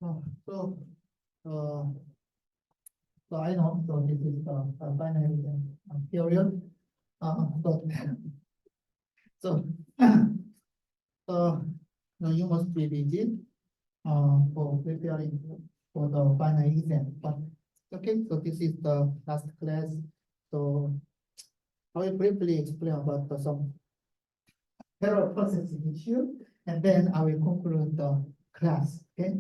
So, uh, so I know, so this is the binary period. So, so, so, you must be busy for preparing for the final exam. But okay, so this is the last class. So I will briefly explain about some parallel processing issue, and then I will conclude the class. Okay.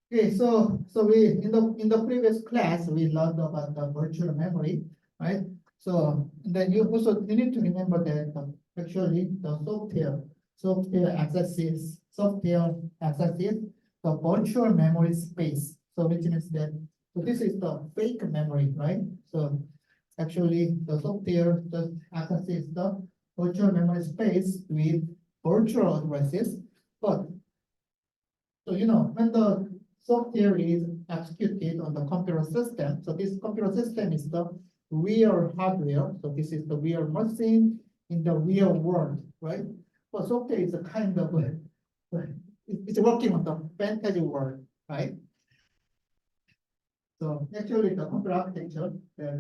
Okay, so we in the previous class we learned about the virtual memory, right? So then you need to remember that actually the software accesses the virtual memory space. So which means that so this is the fake memory, right? So actually the software just accesses the virtual memory space with virtual addresses, but so, when the software is executed on the computer system, so this computer system is the real hardware. So this is the real machine in the real world, right? But software is a kind of, it's working on the fantasy world, right? So actually the computer architecture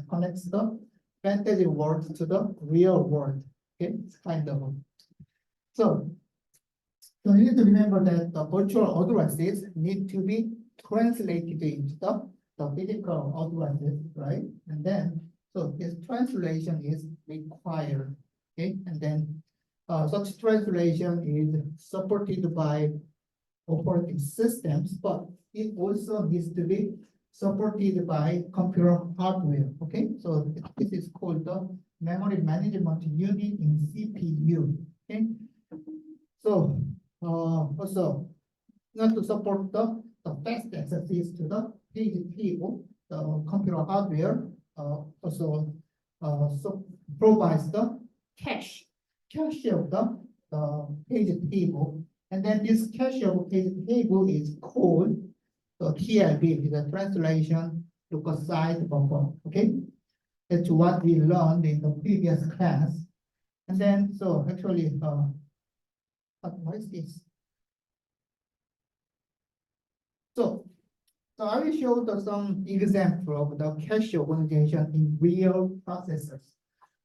connects the fantasy world to the real world. Okay, it's kind of. So So you need to remember that the virtual addresses need to be translated into the physical addresses, right? And then, so this translation is required, okay? And then such translation is supported by operating systems, but it also needs to be supported by computer hardware, okay? So this is called the memory management unit in CPU, okay? So also, not to support the fast access to the page table, the computer hardware also so provides the cache of the page table. And then this cache of page table is called the TLB, the translation leukocyte buffer. Okay, that's what we learned in the previous class. And then, so actually, what is this? So, I will show some example of the cache organization in real processors.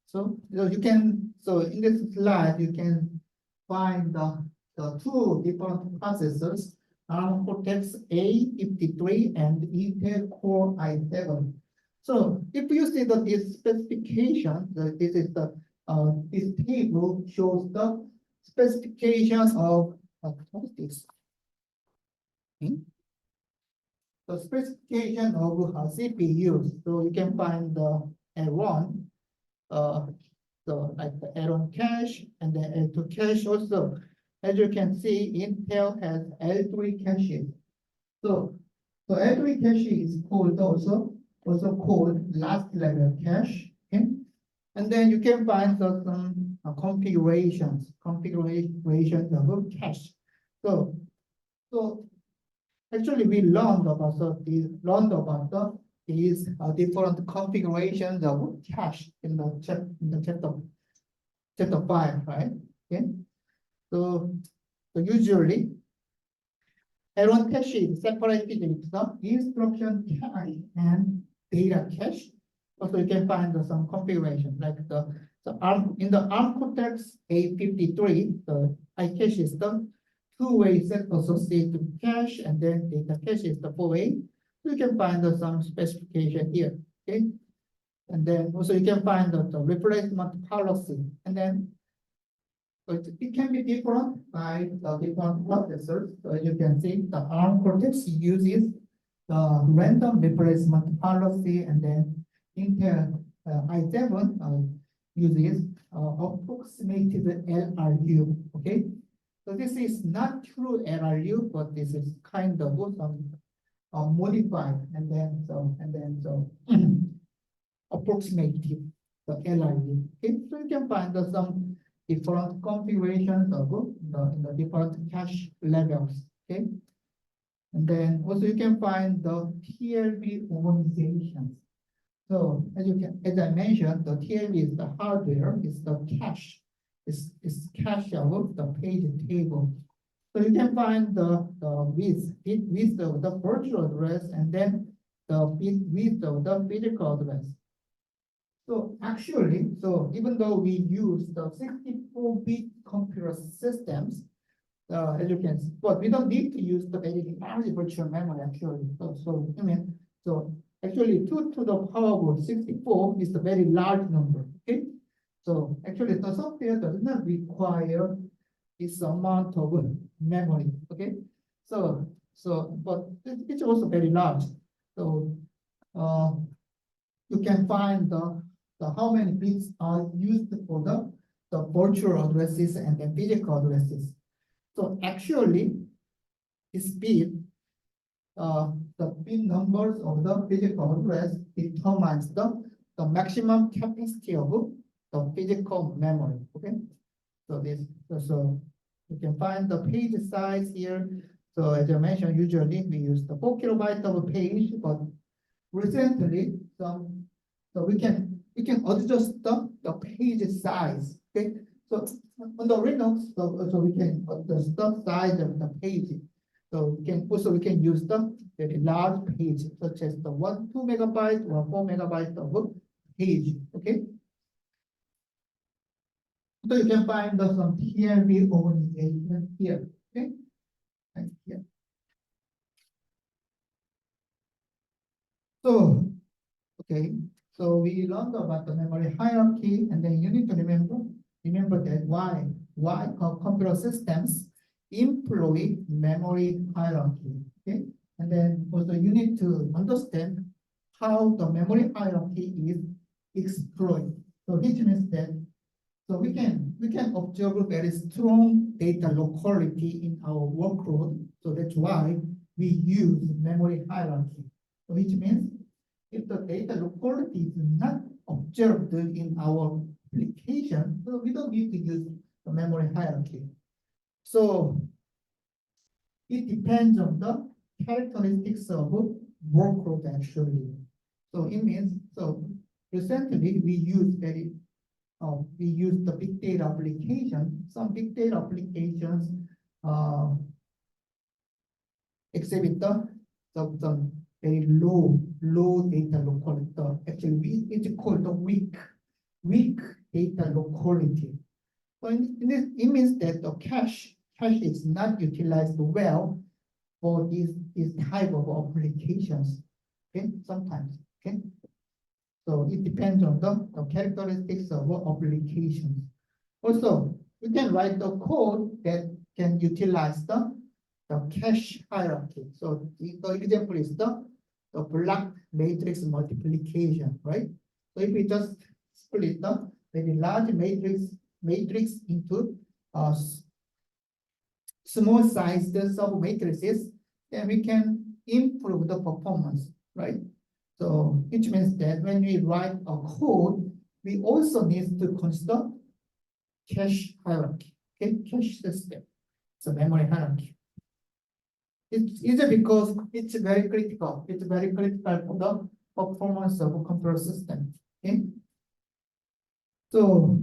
So, you can, so in this slide, you can find the two different processors, ARM Cortex A53 and Intel Core i7. So, if you see this specification, this is this table shows the specification of what is this? The specification of CPUs. So you can find the L1, so like the L1 cache and then L2 cache also. As you can see, Intel has L3 caches. So L3 cache is called also called last level cache. Okay? And then you can find some configurations of cache. So actually, we learned about these different configurations of cache in the chapter 5, right? Okay. So usually L1 cache is separated into the instruction cache and data cache. Also, you can find some configuration like in the ARM Cortex A53, the I cache is the two-way set associated cache, and then data cache is the four-way. You can find some specification here, okay? And then also you can find the replacement policy, and then it can be different by the different processors. So you can see the ARM Cortex uses the random replacement policy, and then Intel i7 uses approximated LRU, okay? So this is not true LRU, but this is kind of some modified and then approximated the LRU. Okay, so you can find some different configurations of the different cache levels. Okay, and then also you can find the TLB organizations. So as I mentioned, the TLB is the hardware, is the cache. It's cache of the page table. So you can find the width of the virtual address and then the width of the physical address. So actually, so even though we use the 64-bit computer systems, as you can see, but we don't need to use the very large virtual memory actually. So actually 2 to the power of 64 is a very large number. Okay, so actually the software does not require this amount of memory. Okay, but it's also very large. So you can find the how many bits are used for the virtual addresses and the physical addresses. So actually, this bit, the bit numbers of the physical address determines the maximum capacity of the physical memory. Okay, so you can find the page size here. So as I mentioned, usually we use the 4 kilobytes of a page, but recently so we can adjust the page size. Okay, so on the Linux, so we can adjust the size of the page. So we can use the very large page, such as the 2 megabytes or 4 megabytes of page. Okay. So you can find some TLB organization here. Okay. Right here. So, okay. So we learned about the memory hierarchy, and then you need to remember that why computer systems employ memory hierarchy. Okay, and then also you need to understand how the memory hierarchy is exploited. So which means that we can observe very strong data locality in our workload. So that's why we use memory hierarchy. So which means if the data locality is not observed in our application, so we don't need to use the memory hierarchy. So it depends on the characteristics of workload actually. So it means, so recently we use the big data application. Some big data applications exhibit the very low data locality. Actually, it's called the weak data locality. So it means that the cache is not utilized well for this type of applications. Okay, sometimes. Okay, so it depends on the characteristics of applications. Also, we can write the code that can utilize the cache hierarchy. So the example is the block matrix multiplication, right? So if we just split the very large matrix into small sized sub matrices, then we can improve the performance, right? So which means that when we write a code, we also need to consider cache hierarchy, okay, cache system, so memory hierarchy. It's because it's very critical. It's very critical for the performance of a computer system. Okay. So,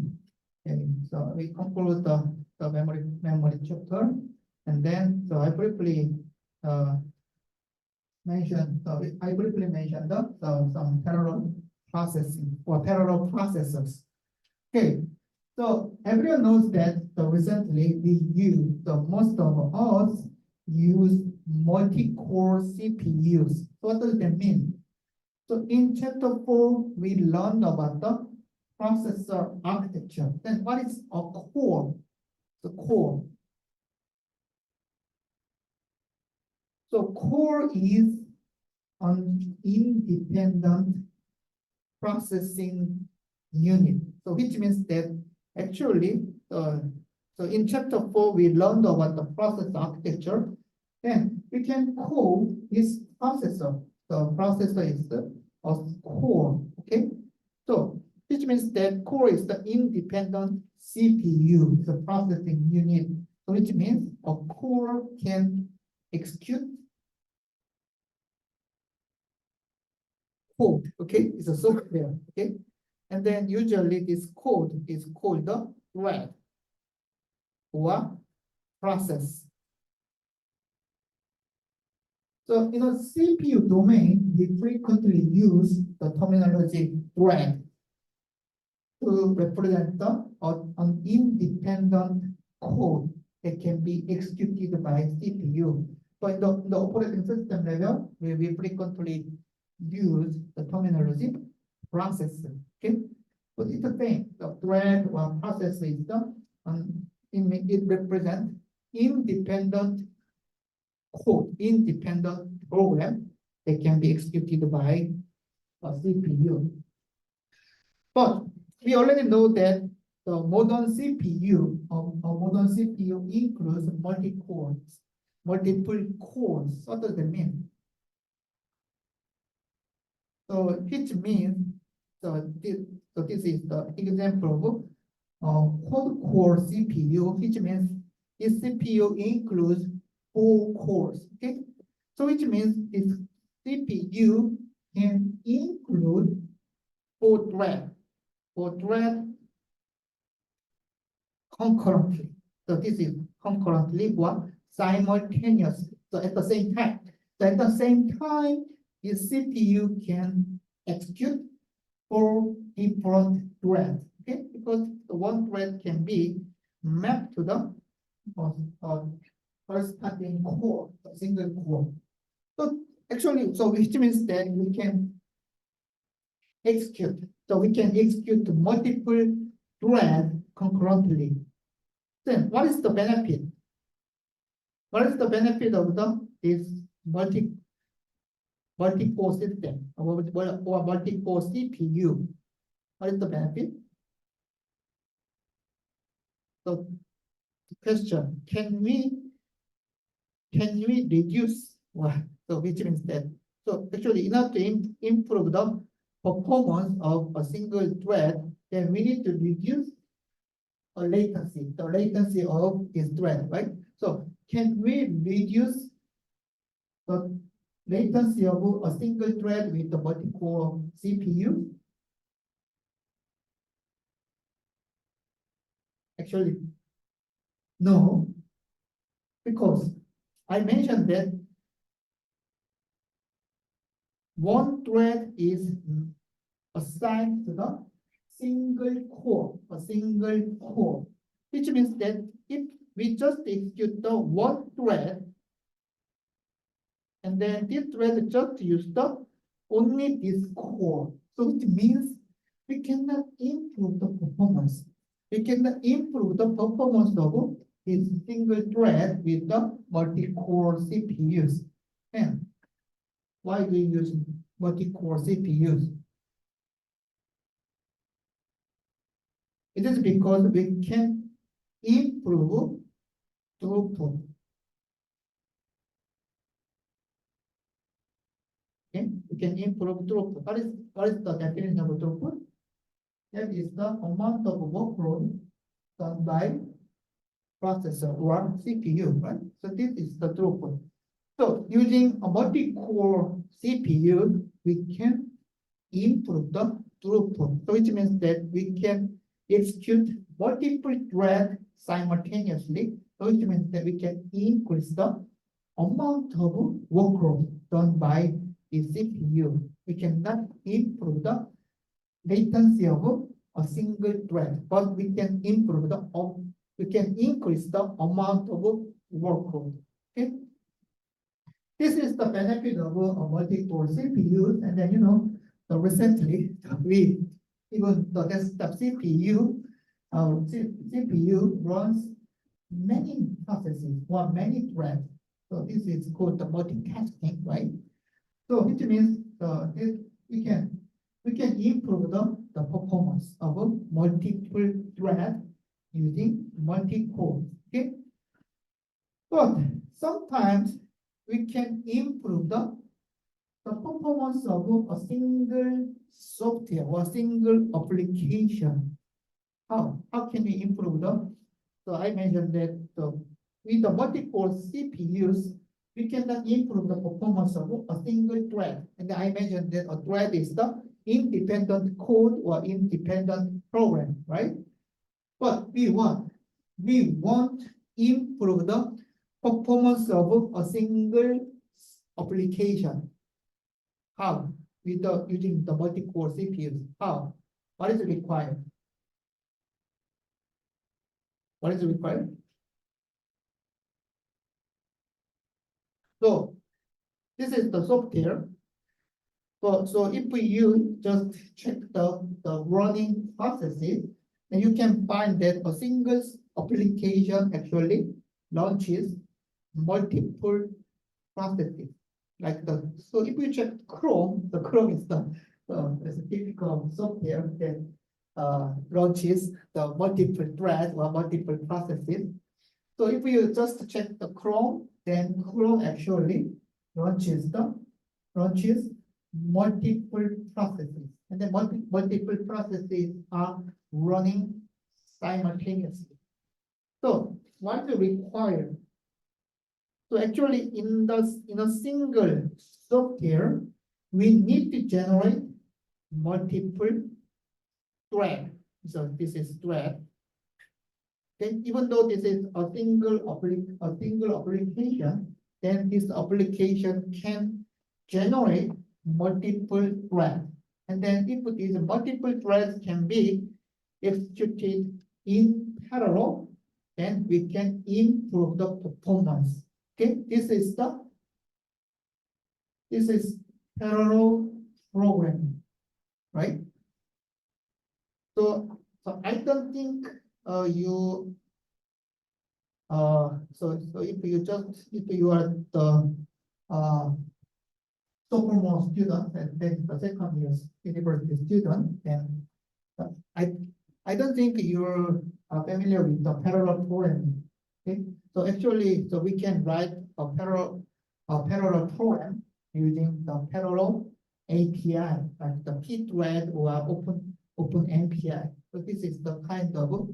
so we conclude the memory chapter, and then so I briefly mentioned some parallel processing or parallel processors. Okay. So everyone knows that recently we use most of us use multi-core CPUs. So what does that mean? So in chapter 4, we learned about the processor architecture. Then what is a core? The core. So core is an independent processing unit. So which means that actually, so in chapter 4, we learned about the processor architecture. Then we can call this processor. The processor is a core. Okay. So which means that core is the independent CPU, the processing unit. So which means a core can execute code. Okay, it's a software. Okay, and then usually this code is called the thread or process. So in a CPU domain, we frequently use the terminology thread to represent an independent code that can be executed by CPU. But in the operating system level, we frequently use the terminology process. Okay, but it's the same. The thread or process is it represents independent code, independent program that can be executed by a CPU. But we already know that the modern CPU, includes multiple cores. What does that mean? So which means this is the example of quad-core CPU, which means this CPU includes 4 cores. Okay, so which means this CPU can include 4 threads concurrently. So this is concurrently or simultaneously. So at the same time. So at the same time, the CPU can execute 4 different threads. Okay, because the one thread can be mapped to the corresponding core, a single core. So actually, so which means that we can execute. So we can execute multiple threads concurrently. Then what is the benefit? What is the benefit of this multi-core system or multi-core CPU? What is the benefit? So the question, can we reduce what? So which means that, so actually in order to improve the performance of a single thread, then we need to reduce a latency, the latency of this thread, right? So can we reduce the latency of a single thread with the multi-core CPU? Actually, no, because I mentioned that one thread is assigned to the single core, which means that if we just execute the one thread, and then this thread just use only this core, so it means we cannot improve the performance. We cannot improve the performance of this single thread with the multi-core CPUs. And why do we use multi-core CPUs? It is because we can improve throughput. Okay, we can improve throughput. What is the definition of throughput? That is the amount of workload done by processor or CPU, right? So this is the throughput. So using a multi-core CPU, we can improve the throughput. So which means that we can execute multiple threads simultaneously. So which means that we can increase the amount of workload done by the CPU. We cannot improve the latency of a single thread, but we can improve we can increase the amount of workload. Okay. This is the benefit of a multi-core CPU, and then recently even the desktop CPU, CPU runs many processes or many threads. So this is called the multitasking, right? So which means we can improve the performance of a multiple thread using multi-core. Okay, but sometimes we can improve the performance of a single software or a single application. How can we improve so I mentioned that with the multi-core CPUs, we cannot improve the performance of a single thread. And I mentioned that a thread is the independent code or independent program, right? But we want improve the performance of a single application. How? Using the multi-core CPUs. How? What is required? What is required? So this is the software. So if you just check the running processes, then you can find that a single application actually launches multiple processes. So if you check Chrome, the Chrome is the typical software that launches the multiple threads or multiple processes. So if you just check the Chrome, then Chrome actually launches multiple processes, and then multiple processes are running simultaneously. So what is required? So actually, in a single software, we need to generate multiple thread. So this is thread. Then even though this is a single application, then this application can generate multiple threads. And then if these multiple threads can be executed in parallel, then we can improve the performance. Okay, this is parallel programming, right? So I don't think so if you are the sophomore student and then the second year university student, then I don't think you're familiar with the parallel programming. Okay, so actually, so we can write a parallel program using the parallel API, like the pthread or open MPI. So this is the kind of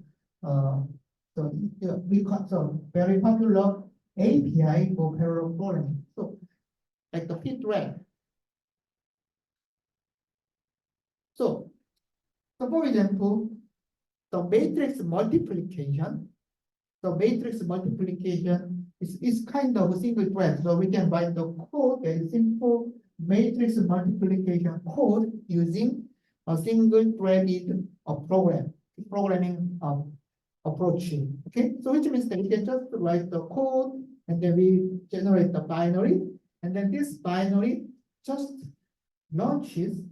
very popular API for parallel programming. So like the pthread. So for example, the matrix multiplication. So matrix multiplication is kind of a single thread. So we can write the code, very simple matrix multiplication code using a single threaded programming approach. Okay, so which means that we can just write the code and then we generate the binary, and then this binary just launches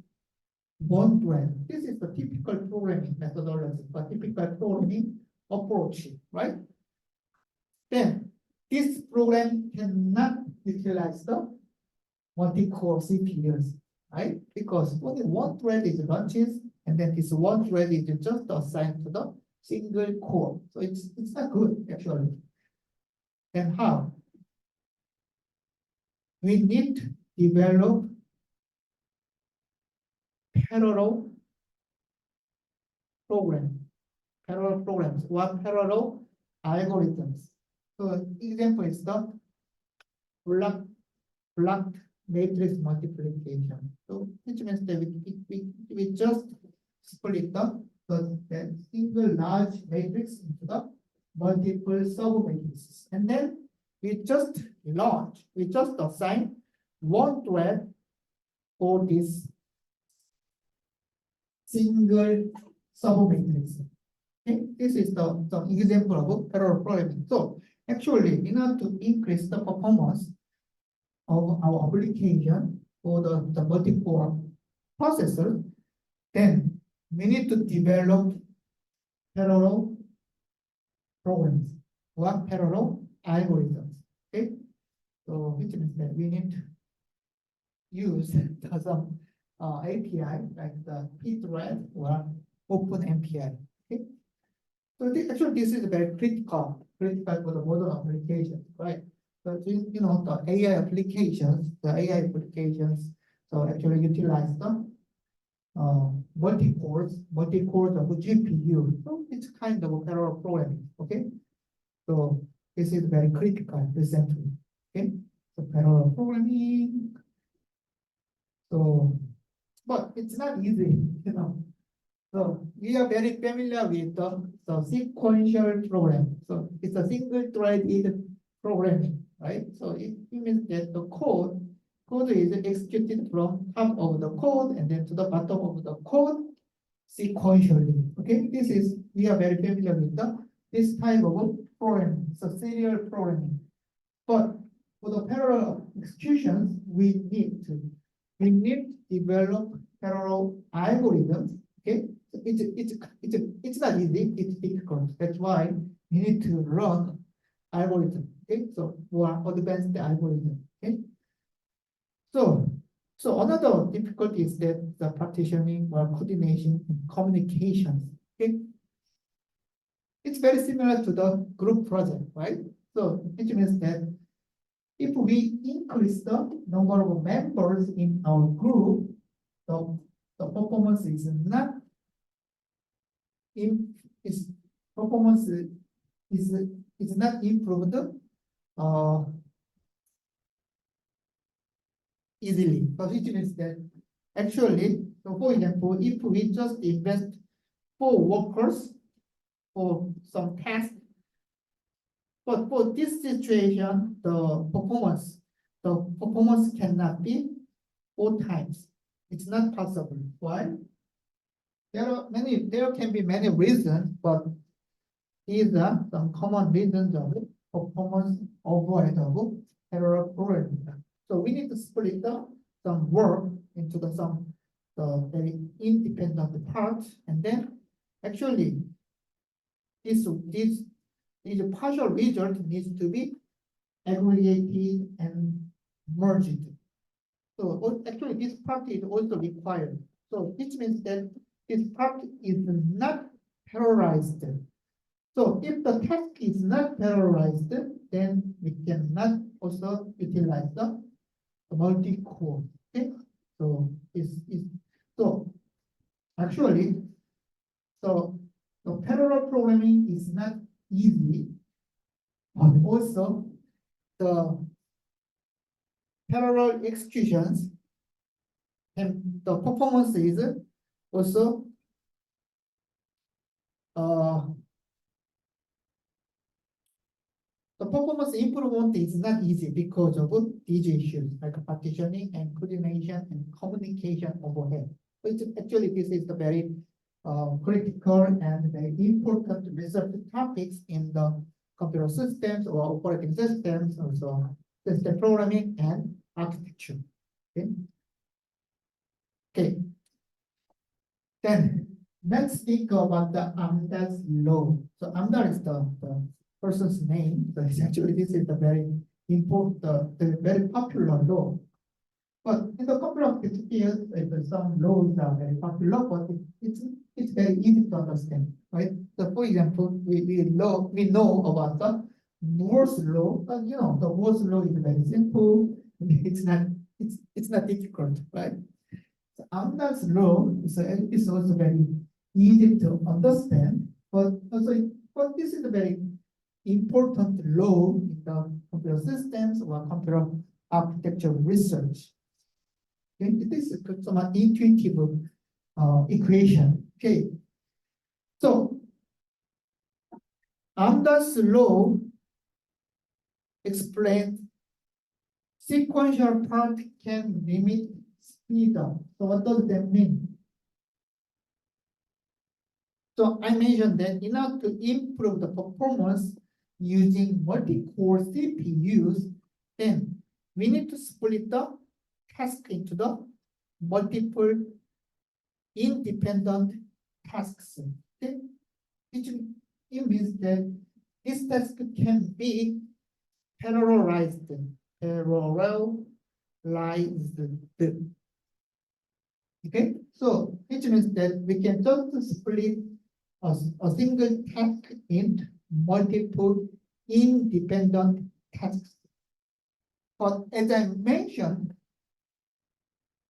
one thread. This is the typical programming methodology, a typical programming approach, right? Then this program cannot utilize the multi-core CPUs, right? Because only one thread is launches, and then this one thread is just assigned to the single core. So it's not good actually. Then how? We need to develop parallel programs or parallel algorithms. So example is the blocked matrix multiplication. So which means that we just split the single large matrix into the multiple sub-matrices, and then we just assign one thread for this single sub-matrix. Okay, this is the example of parallel programming. So actually, in order to increase the performance of our application for the multi-core processor, then we need to develop parallel programs or parallel algorithms. Okay, so which means that we need to use some API like the pthread or open MPI. Okay, so actually this is very critical for the modern application, right? So you know the AI applications, so actually utilize the multi-cores of GPU. So it's kind of a parallel programming. Okay, so this is very critical recently. Okay, so parallel programming. So, but it's not easy, you know. So we are very familiar with the sequential program. So it's a single threaded programming, right? So it means that the code code is executed from top of the code and then to the bottom of the code sequentially. Okay, we are very familiar with this type of programming, so serial programming. But for the parallel executions, we need to develop parallel algorithms. Okay, so it's not easy, it's difficult. That's why we need to run algorithm. Okay, so more advanced algorithm. Okay, so another difficulty is that the partitioning or coordination and communications. Okay, it's very similar to the group project, right? So which means that if we increase the number of members in our group, the performance is not its performance is not improved easily. So which means that actually, so for example, if we just invest 4 workers for some task, but for this situation, the performance cannot be 4 times. It's not possible. Why? There can be many reasons, but these are some common reasons of performance overhead of parallel programming. So we need to split some work into the very independent parts, and then actually these partial result needs to be aggregated and merged. So actually this part is also required. So which means that this part is not parallelized. So if the task is not parallelized, then we cannot also utilize the multi-core. Okay, so so actually, so the parallel programming is not easy, but also the parallel executions and the performance is also the performance improvement is not easy because of these issues like partitioning and coordination and communication overhead. Which actually this is the very critical and very important research topics in the computer systems or operating systems, also system programming and architecture. Okay. Okay. Then let's think about the Amdahl's law. So Amdahl is the person's name. So actually this is the very important, the very popular law. But in the computer field, some laws are very popular, but it's very easy to understand, right? So for example, we know about the Moore's law, but you know the Moore's law is very simple. It's not difficult, right? So Amdahl's law is also very easy to understand, but this is a very important law in the computer systems or computer architecture research. Okay, this is some intuitive equation. Okay, so Amdahl's law explains sequential part can limit speed up. So what does that mean? So I mentioned that in order to improve the performance using multi-core CPUs, then we need to split the task into the multiple independent tasks. Okay? Which it means that this task can be parallelized. Okay, so which means that we can just split a single task into multiple independent tasks. But as I mentioned,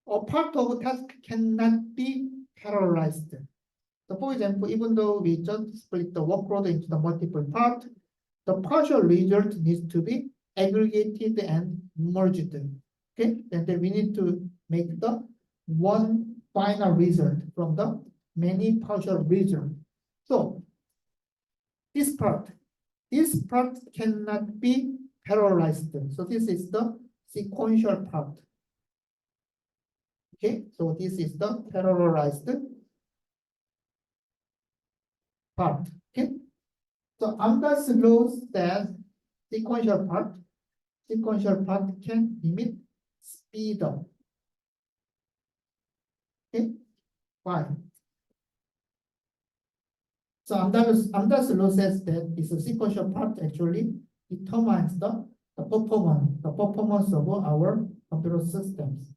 a part of a task cannot be parallelized. So for example, even though we just split the workload into the multiple parts, the partial result needs to be aggregated and merged. Okay, and then we need to make the one final result from the many partial results. So this part cannot be parallelized. So this is the sequential part. Okay, so this is the parallelized part. Okay, so Amdahl's law says sequential part can limit speed up. Okay, why? So Amdahl's law says that it's a sequential part actually determines the performance of our computer systems.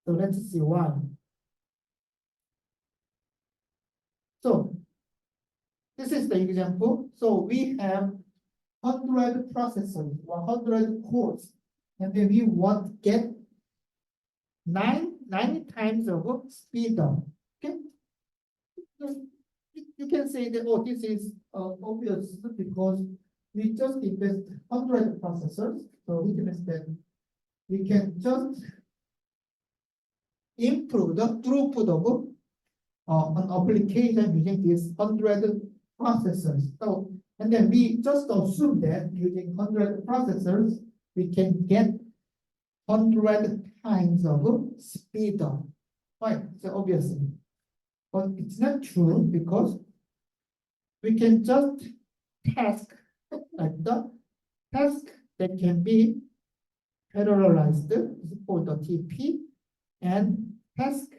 So let's see why. So this is the example. So we have 100 processors, 100 cores, and then we want get 90 times of speed up. Okay, you can say that, oh, this is obvious because we just invest 100 processors, so which means that we can just improve the throughput of an application using these 100 processors. So, and then we just assume that using 100 processors, we can get 100 times of speed up. Right, so obviously. But it's not true because we can just task like the task that can be parallelized is called the TP, and task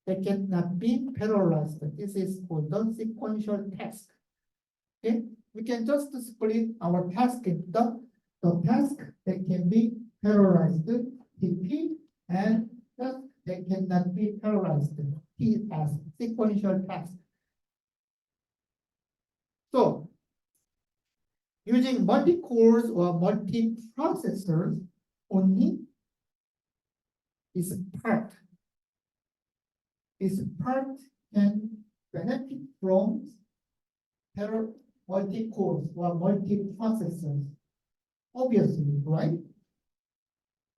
that cannot be parallelized. This is called the sequential task. Okay, we can just split our task into the task that can be parallelized TP and task that cannot be parallelized TS, sequential task. So using multi-cores or multi-processors only is part can benefit from multi-cores or multi-processors, obviously, right?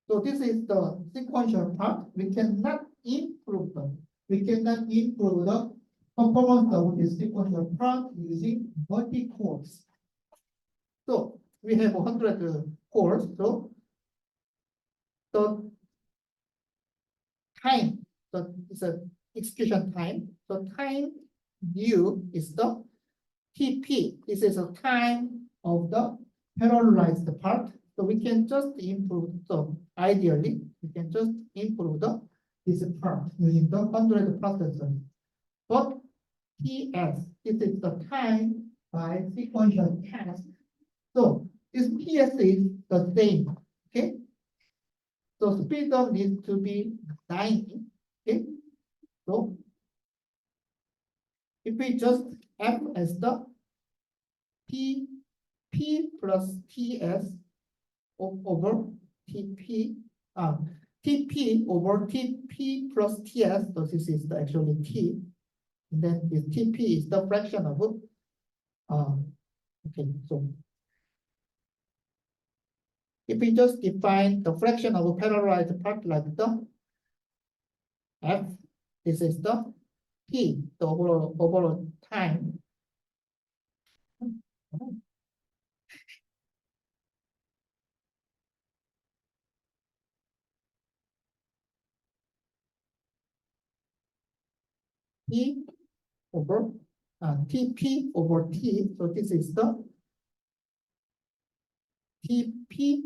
So this is the sequential part. We cannot improve them. We cannot improve the performance of the sequential part using multi-cores. So we have 100 cores. So the time, so it's a execution time. So time u is the TP. This is a time of the parallelized part. So we can just improve. So ideally, we can just improve this part using the 100 processors. But TS, this is the time by sequential task. So this TS is the same. Okay. So speed up needs to be 90. Okay. So if we just F as the P plus TS over TP, TP over TP plus TS, so this is actually T, and then this TP is the fraction of, okay, so if we just define the fraction of a parallelized part like the F, this is the T, the overall time. T over TP over T, so this is the TP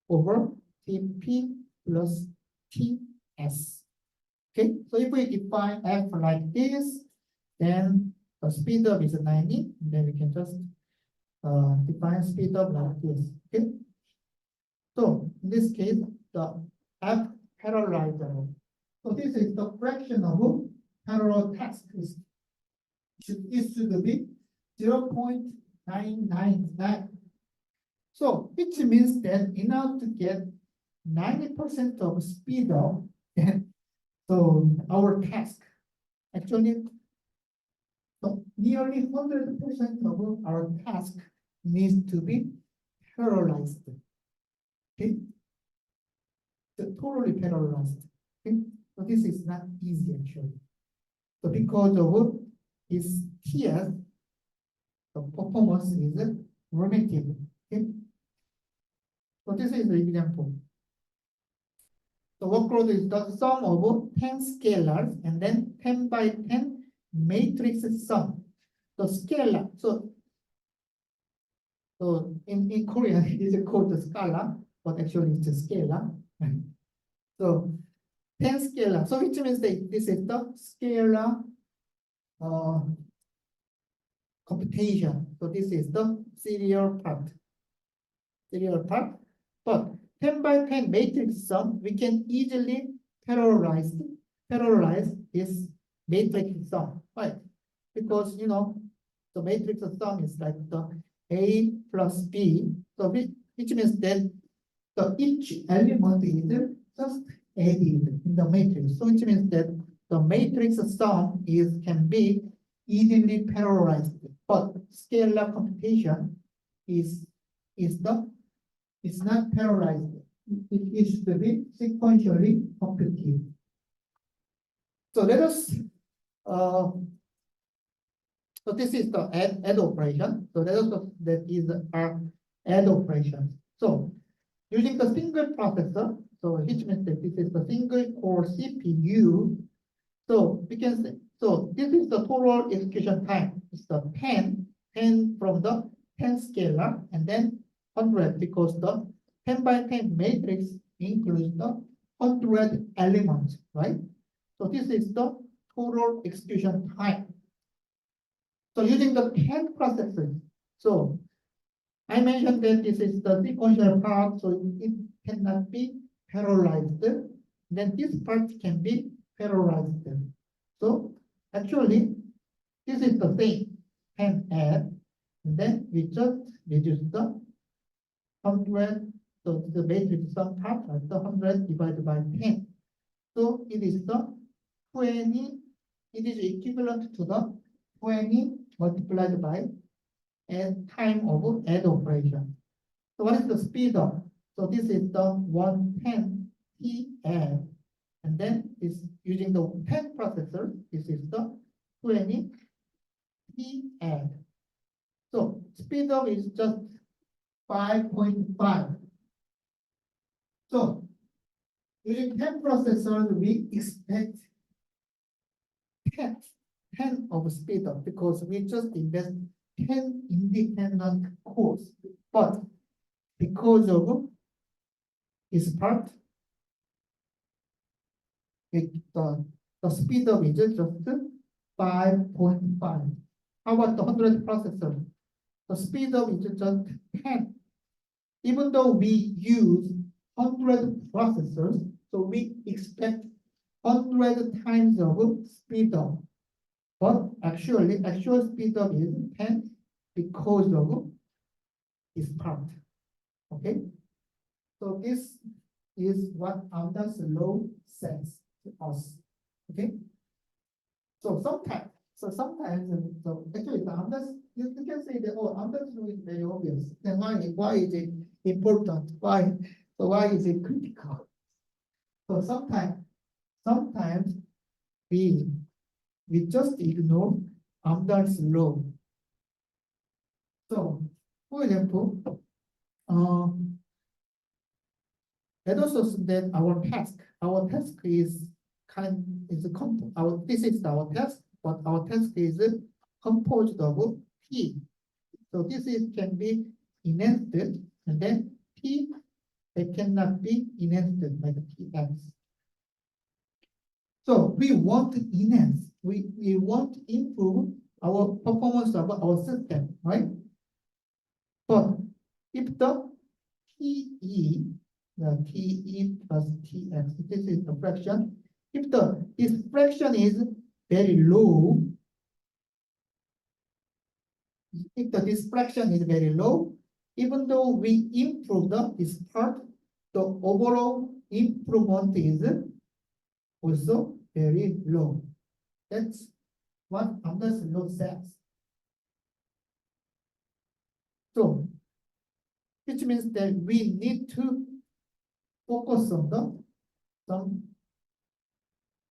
over TP plus TS. Okay, so if we define F like this, then the speed up is 90, then we can just define speed up like this. Okay, so in this case, the F parallelizable. So this is the fraction of parallel task. It should be 0.999. So which means that in order to get 90% of speed up, so our task actually, so nearly 100% of our task needs to be parallelized. Okay, so totally parallelized. Okay, so this is not easy actually. So because of this TS, the performance is relative. Okay, so this is the example. The workload is the sum of 10 scalars and then 10 by 10 matrix sum. The scalar, so in Korean it is called the scala, but actually it's a scalar. So 10 scalar, so which means that this is the scalar computation. So this is the serial part. But 10 by 10 matrix sum, we can easily parallelize this matrix sum, right? Because the matrix sum is like the A plus B, so which means that each element is just added in the matrix. So which means that the matrix sum can be easily parallelized, but scalar computation is not parallelized. It is to be sequentially computed. So let us so this is the add operation. So that is our add operation. So using the single processor, so which means that this is the single core CPU. So we can say, so this is the total execution time. It's the 10 from the 10 scalar and then 100 because the 10 by 10 matrix includes the 100 elements, right? So this is the total execution time. So using the 10 processors, so I mentioned that this is the sequential part, so it cannot be parallelized. Then this part can be parallelized. So actually, this is the same 10 add, and then we just reduce the 100, so the matrix sum part as the 100 divided by 10. So it is the 20, it is equivalent to the 20 multiplied by time of add operation. So what is the speed up? So this is the 110 T add, and then is using the 10 processor, this is the 20 T add. So speed up is just 5.5. So using 10 processors, we expect 10 of speed up because we just invest 10 independent cores. But because of this part, the speed up is just 5.5. How about the 100 processor? The speed up is just 10. Even though we use 100 processors, so we expect 100 times of speed up. But actually, actual speed up is 10 because of this part. Okay? So this is what Amdahl's law says to us. Okay? So sometimes, actually the Amdahl's, you can say that, oh, Amdahl's law is very obvious. Then why is it important? Why is it critical? So sometimes we just ignore Amdahl's law. So, for example, let us assume that our task is this is our task, but our task is composed of P. So this can be enhanced, and then P that cannot be enhanced by the PX. So we want to enhance, we want to improve our performance of our system, right? But if the TE plus TX, this is the fraction. If this fraction is very low, this fraction is very low, even though we improve this part, the overall improvement is also very low. That's what Amdahl's law says. So, which means that we need to focus on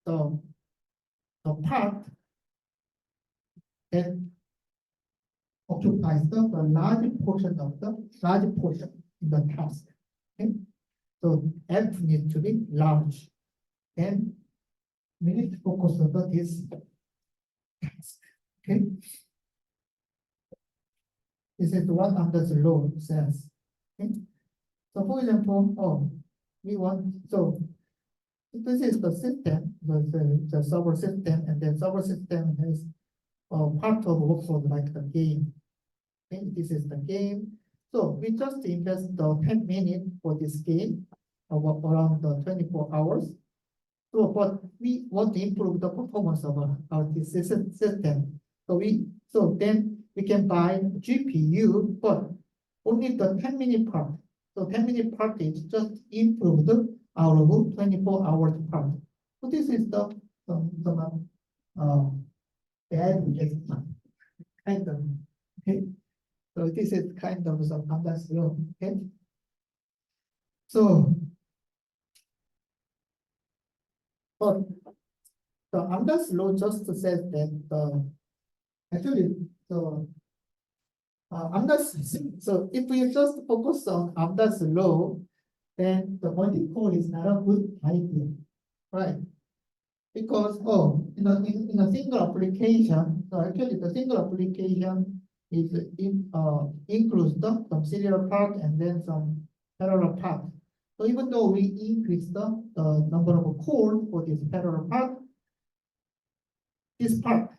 the part that occupies the large portion in the task. Okay? So F needs to be large. Then we need to focus on this task. Okay. This is what Amdahl's law says. Okay. So for example, we want, so this is the system, the server system, and then server system has part of workload like the game. Okay, this is the game. So we just invest the 10 minutes for this game of around the 24 hours. So, but we want to improve the performance of our this system. So then we can buy GPU, but only the 10-minute part. So 10-minute part is just improved out of 24 hours part. So this is the bad adjustment kind of. Okay. So this is kind of some Amdahl's law. Okay. So, but the Amdahl's law just says that actually the so if we just focus on Amdahl's law, then the multi-core is not a good idea, right? Because in a single application, so actually the single application is includes some serial part and then some parallel part. So even though we increase the number of cores for this parallel part, this part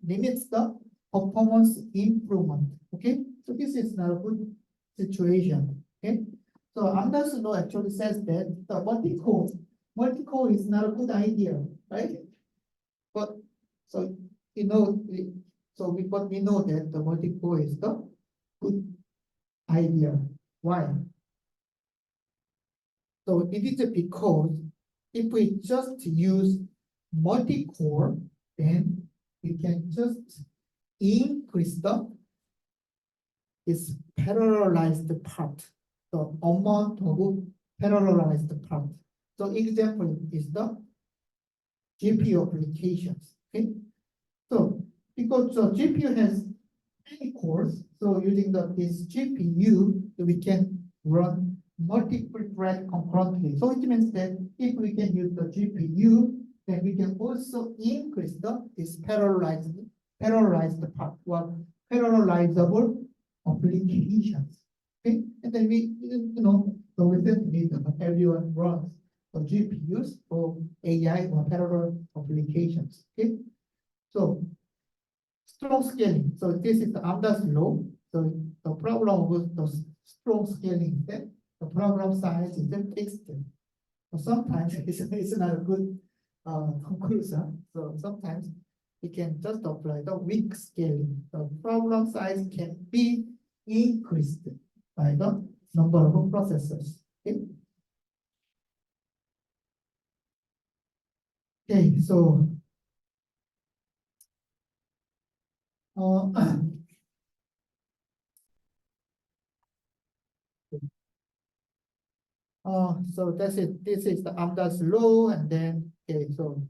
limits the performance improvement. Okay, so this is not a good situation. Okay, so Amdahl's law actually says that the multi-core is not a good idea, right? But so we know that the multi-core is the good idea. Why? So it is because if we just use multi-core, then we can just increase this parallelized part, the amount of parallelized part. So example is the GPU applications. Okay, so because the GPU has many cores, so using this GPU, we can run multiple threads concurrently. So it means that if we can use the GPU, then we can also increase this parallelized part, or parallelizable applications. Okay, and then so recently everyone runs the GPUs for AI or parallel applications. Okay, so strong scaling. So this is the Amdahl's law. So the problem with the strong scaling is that the problem size is fixed. So sometimes it's not a good conclusion. So sometimes we can just apply the weak scaling. The problem size can be increased by the number of processors. Okay. Okay, so so that's it. This is the Amdahl's law, and then okay. So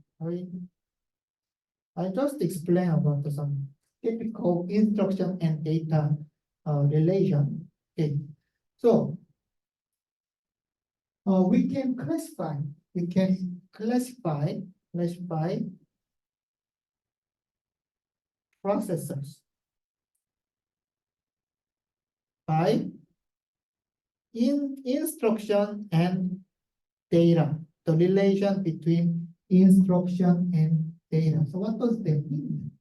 I just explain about some typical instruction and data relation. Okay, so we can classify processors by instruction and data, the relation between instruction and data. So what does that mean?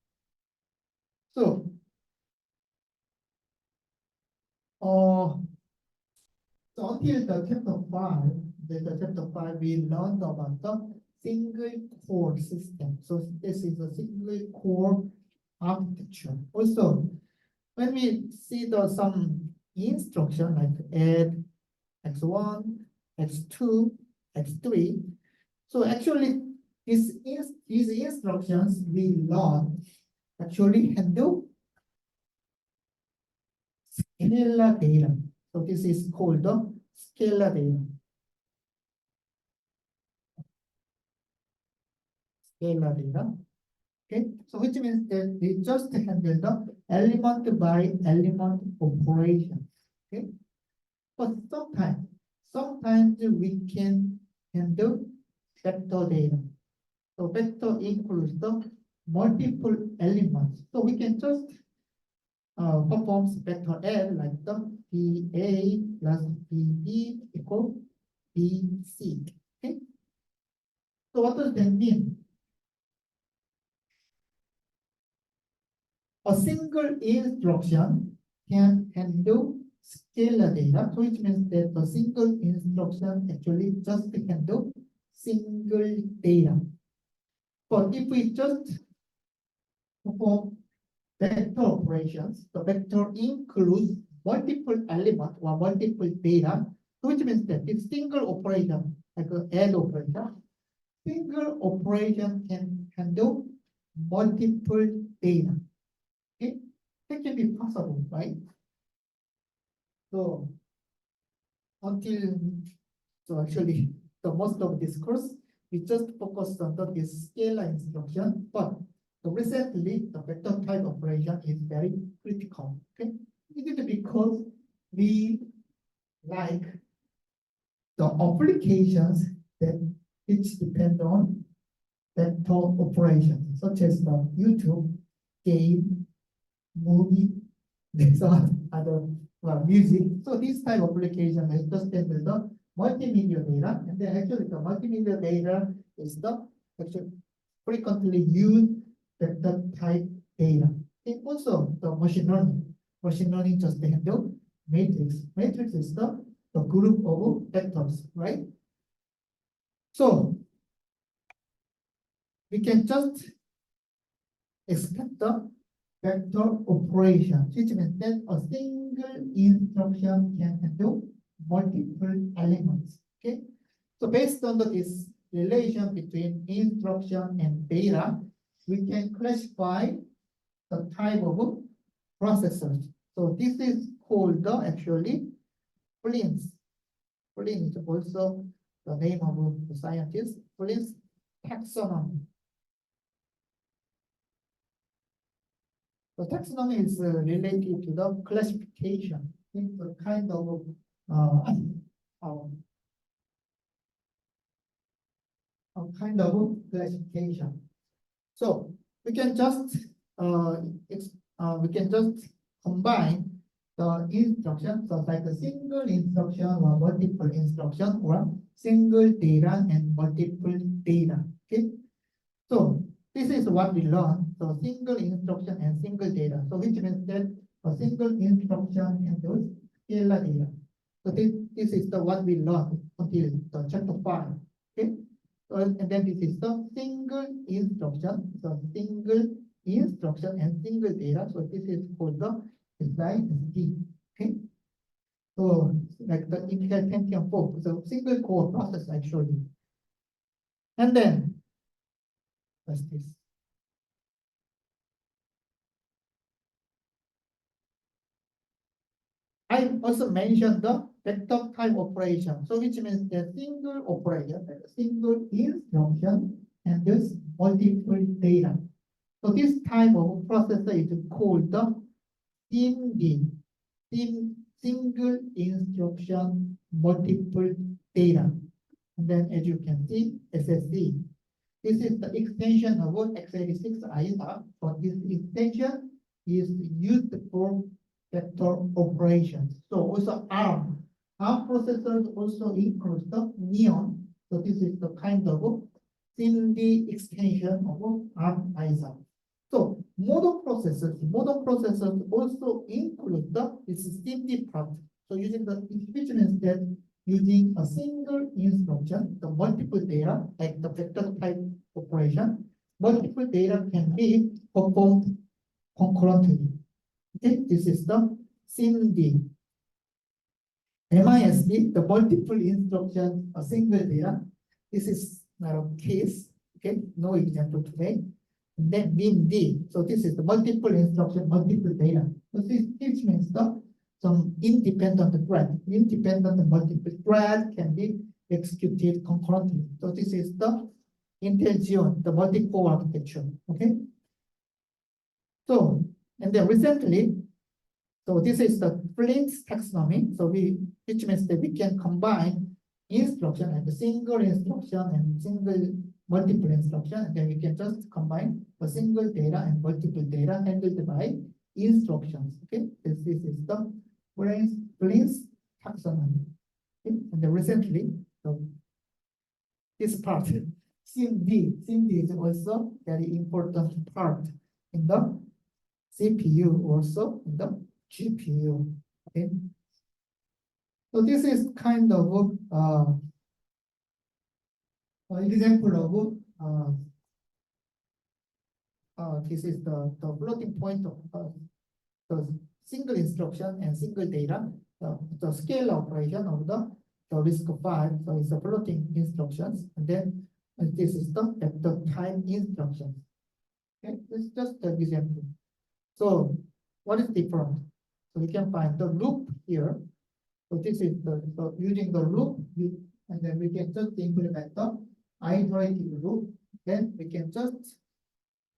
So until the chapter 5, we learned about the single core system. So this is a single core architecture. Also, when we see some instruction like add x1, x2, x3, so actually these instructions we learn actually handle scalar data. So this is called the scalar data. Scalar data. Okay, so which means that we just handle the element by element operation. Okay, but sometimes we can handle vector data. So vector includes the multiple elements. So we can just perform vector add like the BA plus BB equal BC. Okay. So what does that mean? A single instruction can handle scalar data, so which means that a single instruction actually just handle single data. But if we just perform vector operations, the vector includes multiple elements or multiple data, which means that this single operation, like an add operator, single operation can handle multiple data. Okay, that can be possible, right? So actually, the most of this course we just focused on this scalar instruction, but recently the vector type operation is very critical. Okay, it is because we like the applications that which depend on vector operations, such as the YouTube, game, movie, these are other music. So this type of application is just the multimedia data, and then actually the multimedia data is the actually frequently used vector type data. And also the machine learning. Machine learning just handle matrix. Matrix is the group of vectors, right? So we can just expect the vector operation, which means that a single instruction can handle multiple elements. Okay, so based on this relation between instruction and data, we can classify the type of processors. So this is called the actually Flynn's. Flynn is also the name of the scientist. Flynn's taxonomy. The taxonomy is related to the classification. It's a kind of classification. So we can just combine the instructions, so like a single instruction or multiple instruction or single data and multiple data. Okay, so this is what we learned. So single instruction and single data. So which means that a single instruction handles scalar data. So this is the what we learned until the chapter 5. Okay. So, and then this is the single instruction. So single instruction and single data. So this is called the SISD. Okay. So like the Intel Pentium 4, so single core process actually. And then what's this? I also mentioned the vector type operation. So which means the single operation, like a single instruction and this multiple data. So this type of processor is called the SIMD, single instruction multiple data. And then as you can see, SSD. This is the extension of x86 ISA, but this extension is used for vector operations. So also ARM processors also include the Neon. So this is the kind of SIMD extension of ARM ISA. So modern processors also include this SIMD part. So using the which means that using a single instruction, the multiple data, like the vector type operation, multiple data can be performed concurrently. Okay, this is the SIMD. MISD, the multiple instruction, a single data. This is not a case. Okay, no example today. And then MIMD. So this is the multiple instruction, multiple data. So this means some independent thread. Independent multiple thread can be executed concurrently. So this is the Intel Xeon, the multi-core architecture. Okay. So, and then recently, So this is the Flint's taxonomy. So which means that we can combine instruction and single instruction and single multiple instruction, and then we can just combine a single data and multiple data handled by instructions. Okay, this is the Flint's taxonomy. Okay? And then recently, so this part, CMD is also very important part in the CPU, also in the GPU. Okay, so this is kind of example of this is the floating point of the single instruction and single data, the scale operation of the RISC-V. So it's a floating instructions, and then this is the time instructions. Okay, this is just an example. So what is different? So we can find the loop here. So this is using the loop, and then we can just implement the iterative loop. Then we can just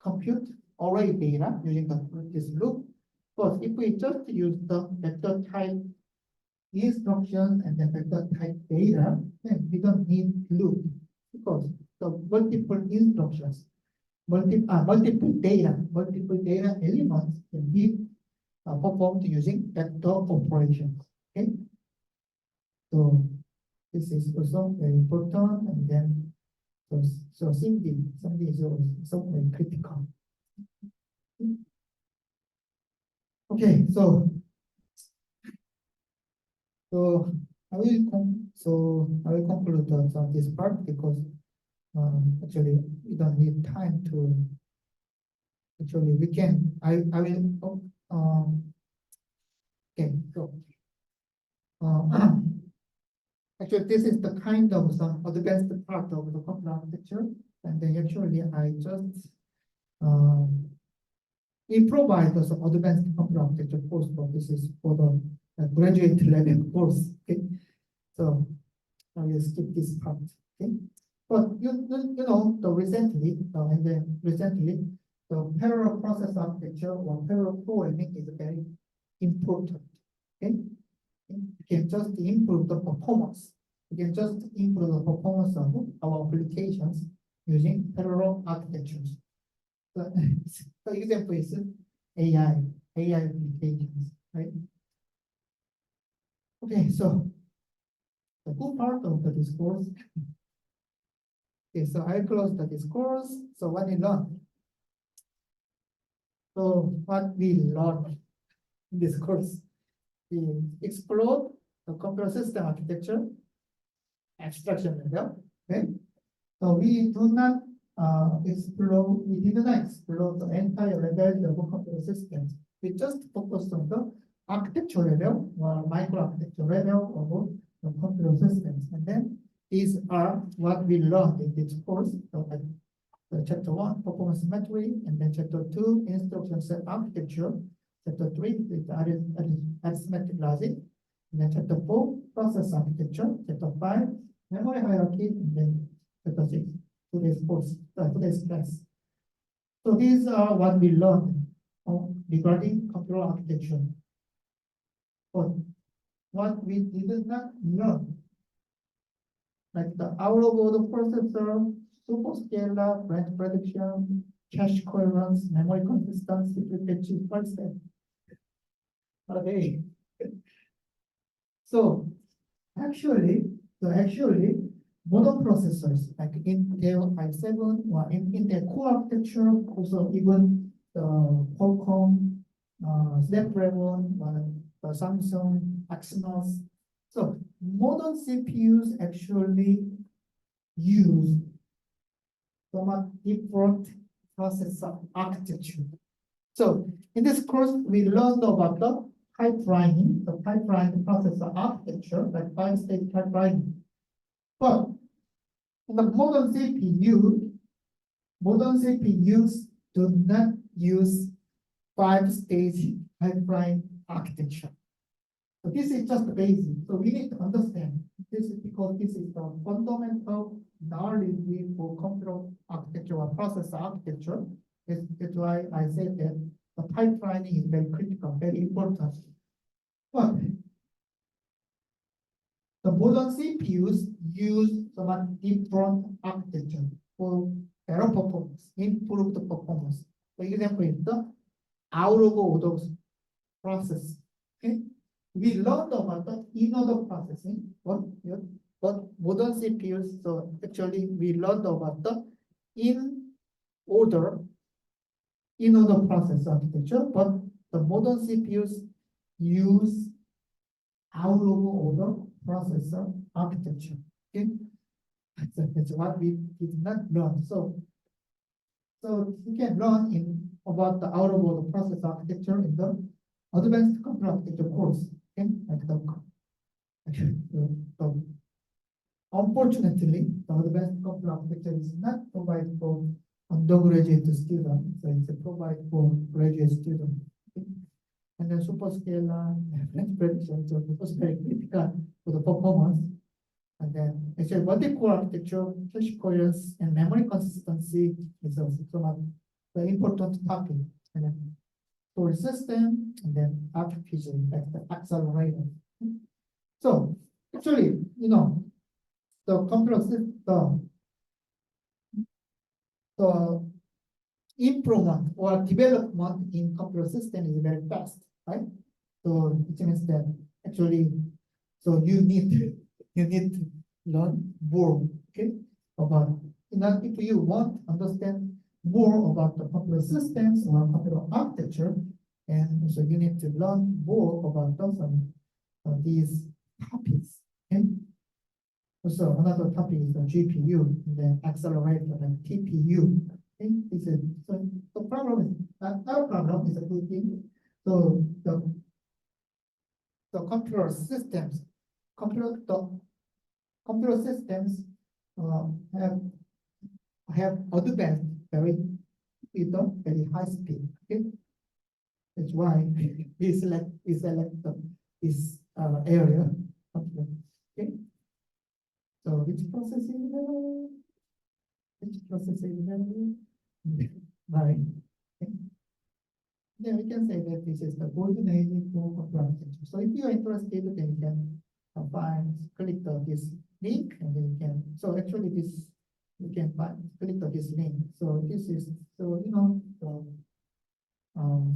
compute array data using this loop. But if we just use the vector type instruction and then vector type data, then we don't need loop, because the multiple instructions, multiple data elements can be performed using vector operations. Okay, so this is also very important, and then so SIMD is also very critical. Okay, so I will conclude this part, because actually we don't need time to. Actually, we can. I will. Okay, so actually this is the kind of some advanced part of the computer architecture, and then actually I just we provide some advanced computer architecture course, but this is for the graduate level course. Okay, so I will skip this part. Okay, but you know the recently the parallel process architecture or parallel programming is very important. Okay, you can just improve the performance. You can just improve the performance of our applications using parallel architectures. So, for example, is AI applications, right? Okay, so the good part of the discourse. Okay, so I close the discourse. So what we learned? So what we learned in this course, we explored the computer system architecture abstraction level. Okay, so we did not explore the entire level of computer systems. We just focused on the architecture level or micro architecture level of the computer systems, and then these are what we learned in this course. So chapter 1, performance symmetry, and then chapter 2, instruction set architecture. Chapter 3 is arithmetic logic, and then chapter 4, process architecture. Chapter 5, memory hierarchy, and then chapter 6, today's class. So these are what we learned regarding computer architecture. But what we did not learn, like the out-of-order processor, superscalar, branch prediction, cache coherence, memory consistency, frequency, first step. Okay. So actually, modern processors like Intel i7 or Intel Core architecture, also even the Qualcomm Snapdragon, the Samsung Exynos. So modern CPUs actually use some different processor architecture. So in this course, we learned about the pipelining, the pipeline processor architecture, like 5-stage pipelining. But in the modern CPUs do not use 5-stage pipeline architecture. So this is just the basic. So we need to understand this is because this is the fundamental knowledge for computer architecture or processor architecture. That's why I said that the pipelining is very critical, very important But the modern CPUs use some different architecture for better performance, improved performance. For example, in the out of order process. Okay? We learned about the in-order processing, but modern CPUs, so actually we learned about the in-order process architecture, but the modern CPUs use out of order processor architecture. Okay? So that's what we did not learn. So you can learn about the out of order process architecture in the advanced computer architecture course. Okay? Like actually, unfortunately, the advanced computer architecture is not provided for undergraduate students, so it's provided for graduate students. Okay? And then superscalar and prediction, so it was very critical for the performance. And then actually multi-core architecture, cache coherence, and memory consistency is also some of the important topic. And then storage system, and then artificial, like the accelerator. So actually, the computer system, the improvement or development in computer system is very fast, right? So it means that actually, so you need to learn more, okay, about, if you want to understand more about the computer systems or computer architecture, and so you need to learn more about these topics. Okay? So another topic is the GPU, and then accelerator, and TPU. Okay? So the problem is that our problem is a good thing. So the computer systems, computer systems have advanced with a very high speed. Okay? That's why we select this area. Okay. So which processing level? Right. Okay. Then we can say that this is the golden age for computer architecture. So if you are interested, then you can click this link, and then you can. So actually, you can click this link. So this is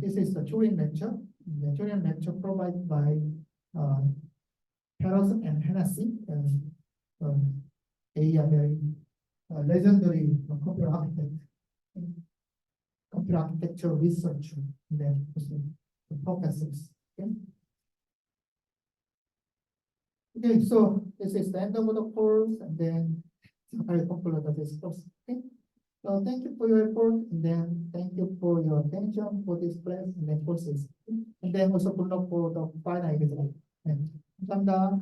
this is the Turing lecture. The Turing lecture provided by Harrison and Hennessy. They are very legendary computer architecture researcher. And then also the professors. Okay? Okay, so this is the end of the course, and then I conclude this course. Okay. So thank you for your effort, and then thank you for your attention for this class and then courses. And then also good luck for the final exam. 감사합니다.